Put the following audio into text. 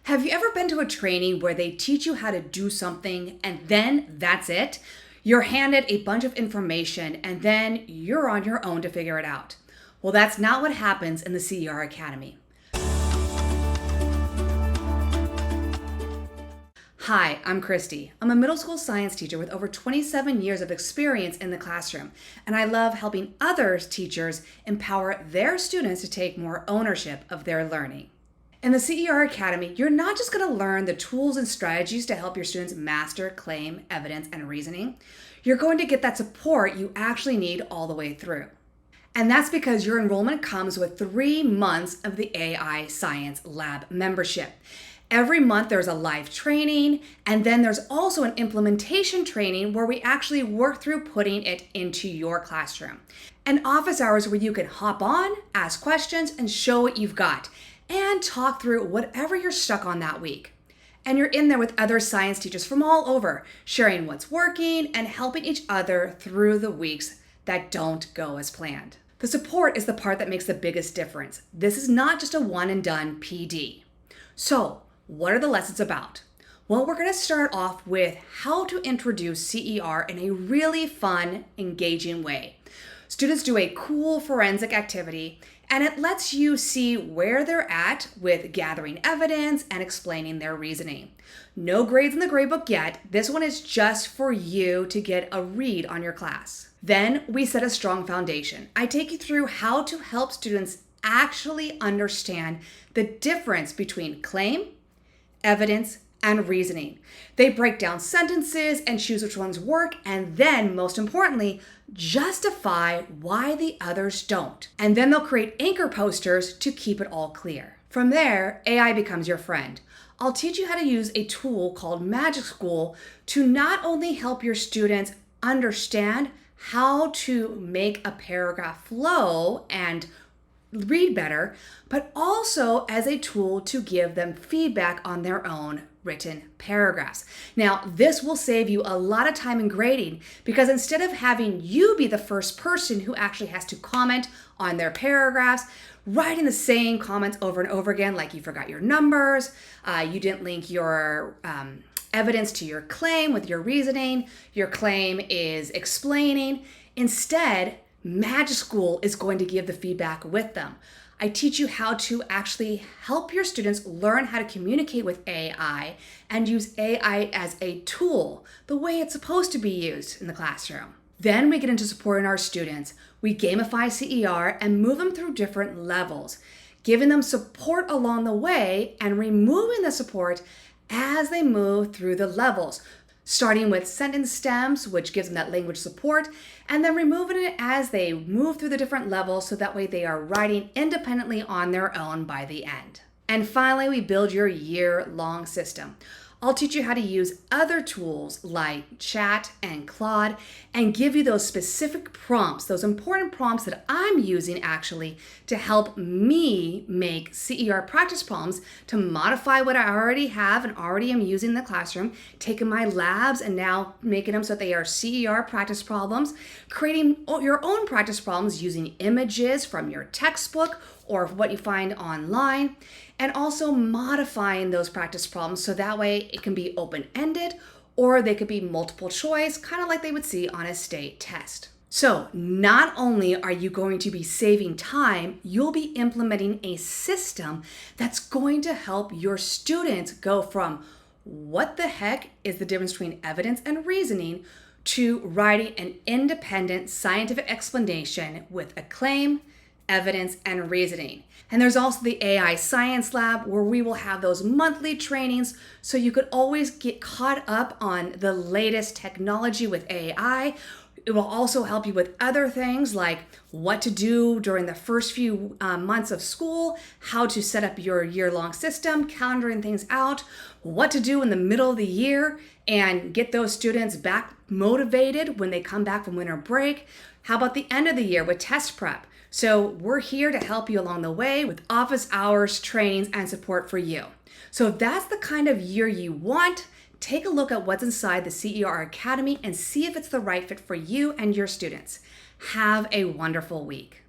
Have you ever been to a training where they teach you how to do something and then that's it? You're handed a bunch of information and then you're on your own to figure it out. Well, that's not what happens in the CER Academy. Hi, I'm Kristi. I'm a middle school science teacher with over 27 years of experience in the classroom, and I love helping other teachers empower their students to take more ownership of their learning. In the CER Academy, you're not just going to learn the tools and strategies to help your students master claim, evidence, and reasoning. You're going to get that support you actually need all the way through. And that's because your enrollment comes with 3 months of the AI Science Lab membership. Every month there's a live training, and then there's also an implementation training where we actually work through putting it into your classroom. And office hours where you can hop on, ask questions, and show what you've got, and talk through whatever you're stuck on that week. And you're in there with other science teachers from all over, sharing what's working and helping each other through the weeks that don't go as planned. The support is the part that makes the biggest difference. This is not just a one and done PD. So, what are the lessons about? Well, we're going to start off with how to introduce CER in a really fun, engaging way. Students do a cool forensic activity, and it lets you see where they're at with gathering evidence and explaining their reasoning. No grades in the gradebook yet. This one is just for you to get a read on your class. Then we set a strong foundation. I take you through how to help students actually understand the difference between claim, evidence, and reasoning. They break down sentences and choose which ones work, and then, most importantly, justify why the others don't. And then they'll create anchor posters to keep it all clear. From there, AI becomes your friend. I'll teach you how to use a tool called Magic School to not only help your students understand how to make a paragraph flow and read better, but also as a tool to give them feedback on their own written paragraphs. Now, this will save you a lot of time in grading because instead of having you be the first person who actually has to comment on their paragraphs, writing the same comments over and over again, like you forgot your numbers, you didn't link your evidence to your claim with your reasoning, your claim is explaining. Instead, Magic School is going to give the feedback with them. I teach you how to actually help your students learn how to communicate with AI and use AI as a tool, the way it's supposed to be used in the classroom. Then we get into supporting our students. We gamify CER and move them through different levels, giving them support along the way and removing the support as they move through the levels, starting with sentence stems, which gives them that language support, and then removing it as they move through the different levels so that way they are writing independently on their own by the end. And finally, we build your year-long system. I'll teach you how to use other tools like Chat and Claude and give you those specific prompts, those important prompts that I'm using actually to help me make CER practice problems to modify what I already have and already am using in the classroom, taking my labs and now making them so that they are CER practice problems, creating your own practice problems using images from your textbook or what you find online, and also modifying those practice problems so that way it can be open-ended or they could be multiple choice, kind of like they would see on a state test. So not only are you going to be saving time, you'll be implementing a system that's going to help your students go from what the heck is the difference between evidence and reasoning to writing an independent scientific explanation with a claim, evidence, and reasoning. And there's also the AI Science Lab where we will have those monthly trainings so you could always get caught up on the latest technology with AI. It will also help you with other things like what to do during the first few months of school, how to set up your year-long system, calendaring things out, what to do in the middle of the year and get those students back motivated when they come back from winter break. How about the end of the year with test prep? So we're here to help you along the way with office hours, trainings, and support for you. So if that's the kind of year you want, take a look at what's inside the CER Academy and see if it's the right fit for you and your students. Have a wonderful week.